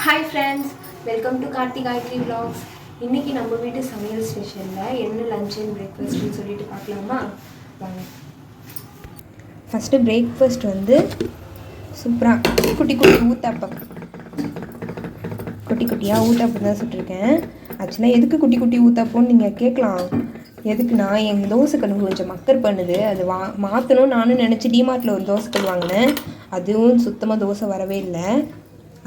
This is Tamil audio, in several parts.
Hi friends, welcome to Karthi Gayathri vlogs. இன்றைக்கி நம்ம வீட்டு சமையல் ஸ்பெஷலில் என்ன லஞ்ச் அண்ட் பிரேக்ஃபாஸ்ட்னு சொல்லிட்டு பார்க்கலாமா? வாங்க. ஃபஸ்ட்டு பிரேக்ஃபாஸ்ட் வந்து சூப்பராக குட்டி ஊத்தாப்பம், குட்டியாக ஊத்தாப்பம் தான் சுட்டிருக்கேன். ஆக்சுவலாக எதுக்கு குட்டி ஊத்தாப்பம்னு நீங்கள் கேட்கலாம். எதுக்குன்னா எங்கள் தோசைக்கல் கொஞ்சம் மக்கர் பண்ணுது. அது மாற்றணும் நானும் நினச்சி டிமார்ட்டில் ஒரு தோசைக்கல் வாங்கினேன். அதுவும் சுத்தமாக தோசை வரவே இல்லை.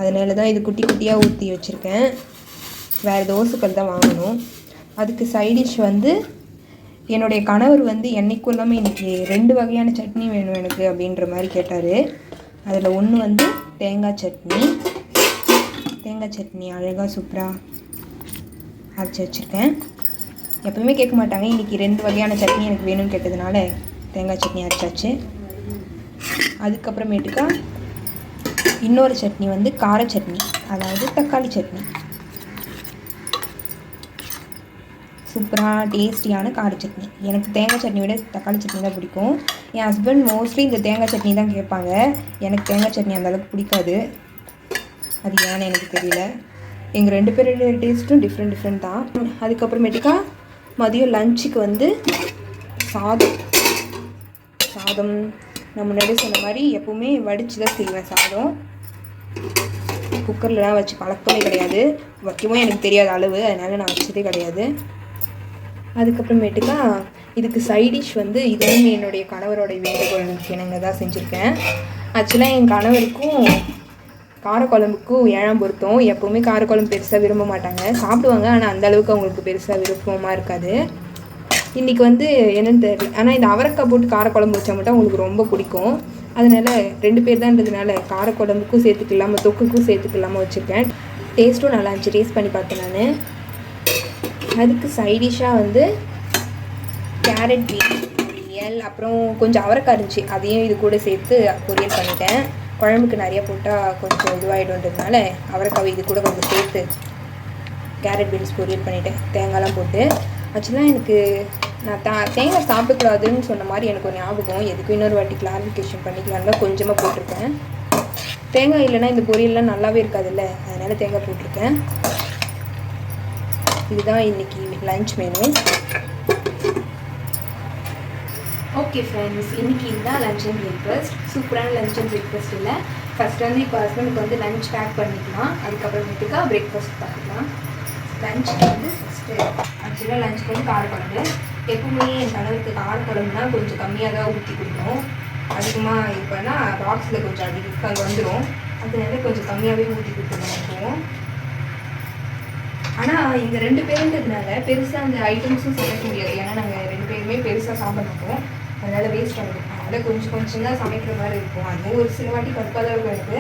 அதனால தான் இது குட்டியாக ஊற்றி வச்சுருக்கேன். வேறு தோசைக்கல் தான் வாங்கணும். அதுக்கு சைடிஷ் வந்து என்னுடைய கணவர் வந்து என்றைக்கும் இல்லாமல் இன்றைக்கி 2 வகையான சட்னி வேணும் எனக்கு அப்படின்ற மாதிரி கேட்டார். அதில் ஒன்று வந்து தேங்காய் சட்னி அழகாக சூப்பராக அரைச்சி வச்சுருக்கேன். எப்பவுமே கேட்க மாட்டாங்க, இன்றைக்கி 2 வகையான சட்னி எனக்கு வேணும்னு கேட்டதுனால தேங்காய் சட்னி அரைச்சாச்சு. அதுக்கப்புறமேட்டுக்கா இன்னொரு சட்னி வந்து கார சட்னி, அதாவது தக்காளி சட்னி. சூப்பராக டேஸ்டியான கார சட்னி. எனக்கு தேங்காய் சட்னி விட தக்காளி சட்னி தான் பிடிக்கும். என் ஹஸ்பண்ட் மோஸ்ட்லி இந்த தேங்காய் சட்னி தான் கேட்பாங்க. எனக்கு தேங்காய் சட்னி அந்தளவுக்கு பிடிக்காது. அது ஏன்னு எனக்கு தெரியல. எங்கள் 2 பேரோட டேஸ்ட்டும் டிஃப்ரெண்ட் தான். அதுக்கப்புறமேட்டுக்கா மதியம் லஞ்சுக்கு வந்து சாதம் நான் முன்னாடி சொன்ன மாதிரி எப்போவுமே வடித்து தான் செய்வேன். சாதம் குக்கர்லாம் வச்சு பழக்கமே கிடையாது. வைக்கவும் எனக்கு தெரியாத அளவு, அதனால் நான் வச்சதே கிடையாது. அதுக்கப்புறமேட்டுக்கா இதுக்கு சைடிஷ் வந்து இதுவும் என்னுடைய கணவரோடைய வேண்டுகோளுக்கு இணங்க தான் செஞ்சுருக்கேன். ஆக்சுவலாக என் கணவருக்கும் காரக்குழம்புக்கும் 7ஆம் பொருத்தம். எப்போவுமே காரக்குழம்பு பெருசாக விரும்ப மாட்டாங்க, சாப்பிடுவாங்க, ஆனால் அந்தளவுக்கு அவங்களுக்கு பெருசாக விருப்பமாக இருக்காது. இன்றைக்கி வந்து என்னென்னு தெரியல, ஆனால் இந்த அவரைக்காய் போட்டு காரக்குழம்பு வச்சா மட்டும் அவங்களுக்கு ரொம்ப பிடிக்கும். அதனால் 2 பேர் தான்றதுனால காரக்குழம்புக்கும் சேர்த்துக்கலாமல் தொக்குக்கும் சேர்த்துக்கலாமல் வச்சுருக்கேன். டேஸ்ட்டும் நல்லா இருந்துச்சு, டேஸ்ட் பண்ணி பார்த்தேன் நான். அதுக்கு சைடிஷாக வந்து கேரட் பீன்ஸ் பொரியல், அப்புறம் கொஞ்சம் அவரைக்காய் இருந்துச்சு, அதையும் இது கூட சேர்த்து பொரியல் பண்ணிட்டேன். குழம்புக்கு நிறைய போட்டால் கொஞ்சம் இதுவாகிடுன்றதுனால அவரைக்காய் இது கூட கொஞ்சம் சேர்த்து கேரட் பீன்ஸ் பொரியல் பண்ணிவிட்டேன், தேங்காய்லாம் போட்டு. ஆக்சுவலாக எனக்கு நான் தேங்காய் சாப்பிடக்கூடாதுன்னு சொன்ன மாதிரி எனக்கு ஒரு ஞாபகம். எதுக்கும் இன்னொரு வாட்டி கிளாரிஃபிகேஷன் பண்ணிக்கலாம்ல கொஞ்சமாக போட்டிருக்கேன். தேங்காய் இல்லைன்னா இந்த பொரியல்லாம் நல்லாவே இருக்காதுல்ல, அதனால் தேங்காய் போட்டிருக்கேன். இதுதான் இன்றைக்கி லஞ்ச் மெனு. ஓகே ஃப்ரெண்ட்ஸ், இன்றைக்கி இதுதான் லஞ்ச் அண்ட் பிரேக்ஃபாஸ்ட். சூப்பரான லஞ்ச் அண்ட் பிரேக்ஃபாஸ்ட் இல்லை. ஃபஸ்ட் வந்து இப்போ ஹஸ்பண்டுக்கு வந்து லஞ்ச் பேக் பண்ணிக்கலாம், அதுக்கப்புறமேட்டுக்கா பிரேக்ஃபாஸ்ட் பார்த்துக்கலாம். லஞ்சுக்கு வந்து ஃபஸ்ட்டு ஆக்சுவலாக லஞ்சுக்கு வந்து காரக்குழம்பு. எப்பவுமே என் கணவருக்கு காரக்குழம்புனா கொஞ்சம் கம்மியாக தான் ஊற்றி கொடுக்கணும். அதிகமாக இப்போனா பாக்ஸில் கொஞ்சம் அதிகம் வந்துடும், அதனால கொஞ்சம் கம்மியாகவே ஊற்றி கொடுத்துருவோம். ஆனால் இங்கே 2 பேருன்றதுனால பெருசாக அந்த ஐட்டம்ஸும் சமைக்க முடியாது. ஏன்னா நாங்கள் 2 பேருமே பெருசாக சாப்பிட மாட்டோம், அதனால் வேஸ்ட் ஆகிடும். அதனால் கொஞ்சம் தான் சமைக்கிற மாதிரி இருக்கும். அதுவும் ஒரு சில வாட்டி கடுப்பாக தான் இருக்கும் எனக்கு,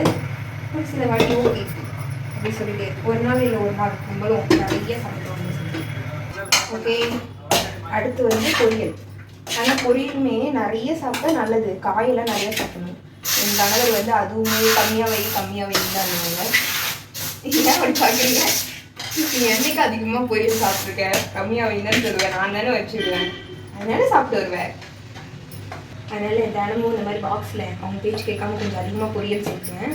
ஒரு சில வாட்டி ஓகே அப்படி சொல்லிட்டு ஒரு நாள் இல்லை ஒரு நாள் நம்மளும் நிறைய சாப்பிடுவோம். ஓகே, அடுத்து வந்து பொரியல். ஆனால் பொரியலுமே நிறைய சாப்பிட்டா நல்லது, காயெல்லாம் நிறைய சாப்பிடணும். என் கணவர் வந்து அதுவுமே கம்மியாக வைன்னு தான் இருந்தாங்க. ஏன் அப்படி பார்க்குறீங்க? நீ என்னைக்கு அதிகமாக பொரியல் சாப்பிட்ருக்கேன், கம்மியாக வைன்னு சொல்லுவேன், நான் தானே வச்சுருவேன், அதனால சாப்பிட்டு வருவேன். அதனால் தினமும் இந்த மாதிரி பாக்ஸில் அவங்க பேச்சு கேட்காம கொஞ்சம் அதிகமாக பொரியல் சேர்க்குவேன்.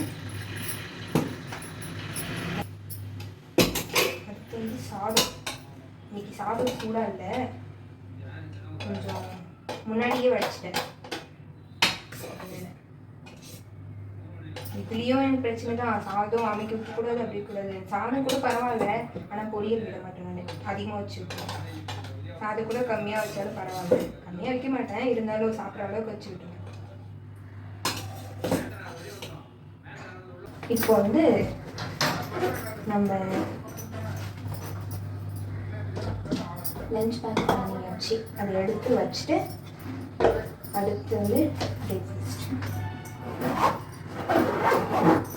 அடுத்து வந்து சாதம். இன்னைக்கு சாதம் சூடாக இல்லை, கொஞ்சம் முன்னாடியே வடிச்சிட்டேன். இதுலேயும் எனக்கு பிரச்சனை தான், சாதம் அமைக்க வைக்கக்கூடாது, அப்படி கூடாது. சாதம் கூட பரவாயில்ல, ஆனால் பொரியல் விட மாட்டேன் நான், அதிகமாக வச்சுருக்கேன். சாதம் கூட கம்மியாக வச்சாலும் பரவாயில்ல, கம்மியாக வைக்க மாட்டேன், இருந்தாலும் சாப்பிட்ற அளவுக்கு வச்சுக்கிட்டேன். இப்போ வந்து நம்ம லஞ்ச் பேக் பண்ணியாச்சு, அதை எடுத்து வச்சுட்டு அடுத்து வந்து பிரேக்ஃபாஸ்ட்.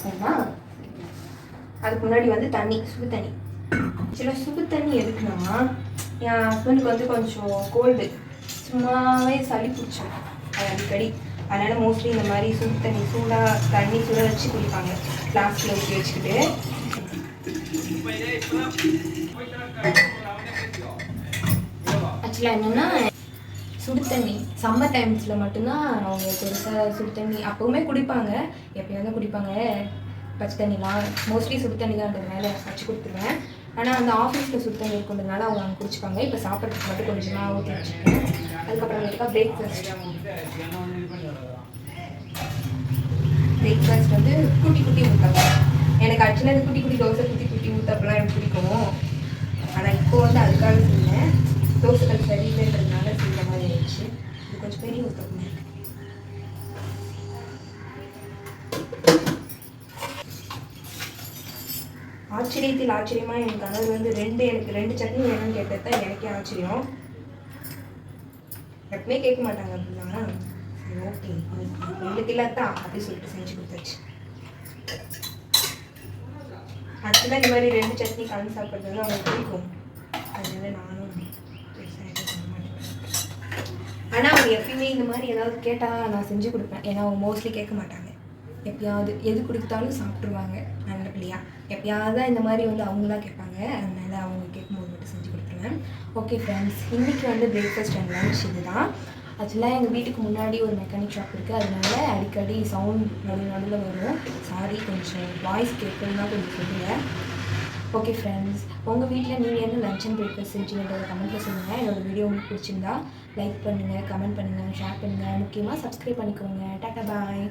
சரிங்களா? அதுக்கு முன்னாடி வந்து சுடு தண்ணி. ஆக்சுவலாக சுடு தண்ணி எதுக்குன்னா, என் ஹஸ்பண்டுக்கு வந்து கொஞ்சம் கோல்டு, சும்மாவே சளி பிடிச்சோம் அது அடிக்கடி. அதனால் மோஸ்ட்லி இந்த மாதிரி சுடு தண்ணி சுட வச்சு குடிப்பாங்க, ஃப்ளாஸ்கில் ஊற்றி வச்சுக்கிட்டு. ஆக்சுவலாக என்னென்னா சுடு தண்ணி சம்மர் டைம்ஸில் மட்டும்தான் அவங்க பெருசாக சுடு தண்ணி அப்போவுமே குடிப்பாங்க, எப்போயாவது குடிப்பாங்க. பச்சை தண்ணிலாம் மோஸ்ட்லி சுடு தண்ணி தான்றதுனால வச்சு கொடுத்துருவேன். ஆனால் அந்த ஆஃபீஸில் சுடு தண்ணி இருக்குன்றதுனால அவங்க அங்கே குடிச்சிப்பாங்க. இப்போ சாப்பிட்றதுக்கு மட்டும் கொஞ்சமாக ஊற்றி வச்சுருக்கேன். அதுக்கப்புறமேட்டுக்கா பிரேக்ஃபாஸ்ட் வந்து குட்டி குட்டி ஊற்றலாம். எனக்கு ஆக்சுவலாக இந்த குட்டி குட்டி தோசை குட்டி குட்டி ஊற்றப்பெல்லாம் எனக்கு பிடிக்கும். ஆனால் இப்போ வந்து அதுக்காக செய்யேன். தோசைகள் சரியில்லைன்றதுனால செய்கிற மாதிரி ஆயிடுச்சு. இது கொஞ்சம் பெரிய ஊற்றணும். ஆச்சரியத்தில் ஆச்சரியமாக என் கணவர் வந்து எனக்கு 2 சட்னி வேணும்னு கேட்டது தான் எனக்கே ஆச்சரியம். எப்பவுமே கேட்க மாட்டாங்க அப்படின்னா. சரி ஓகே, 2 கிலோ தான் அப்படி சொல்லிட்டு செஞ்சு கொடுத்தாச்சு. ஆக்சுவலாக இந்த மாதிரி 2 சட்னி கலந்து சாப்பிட்றது வந்து அவங்களுக்கு பிடிக்கும். அதனால நானும் பண்ண மாட்டேன். ஆனால் அவங்க எப்பயுமே இந்த மாதிரி ஏதாவது கேட்டால் நான் செஞ்சு கொடுப்பேன். ஏன்னா அவங்க மோஸ்ட்லி கேட்க மாட்டாங்க. எப்பயாவது எது கொடுத்தாலும் சாப்பிட்ருவாங்க நல்ல பிள்ளையா. எப்பயாவது தான் இந்த மாதிரி வந்து அவங்களாம் கேட்பாங்க. அதனால அவங்க கேட்கும்போது மட்டும் செஞ்சு கொடுத்துருவேன். ஓகே ஃப்ரெண்ட்ஸ், இன்றைக்கி வந்து பிரேக்ஃபாஸ்ட் அண்ட் லன்ச் இது தான். ஆக்சுவலாக எங்கள் வீட்டுக்கு முன்னாடி ஒரு மெக்கானிக் ஷாப் இருக்குது. அதனால அடிக்கடி சவுண்ட் நடுவில் வரும். சாரி, கொஞ்சம் வாய்ஸ் கேட்கணுன்னா கொஞ்சம் சொல்லுங்கள். ஓகே ஃப்ரெண்ட்ஸ், உங்கள் வீட்டில் நீங்கள் என்ன லன்ச் அண்ட் பிரேக்ஃபாஸ்ட் செஞ்சீங்கன்றத கமெண்ட்டில் சொல்லுங்கள். என்னோடய வீடியோ உங்களுக்கு பிடிச்சிருந்தா லைக் பண்ணுங்கள், கமெண்ட் பண்ணுங்கள், ஷேர் பண்ணுங்கள். முக்கியமாக சப்ஸ்கிரைப் பண்ணிக்கோங்க. டாட்டா பாய்.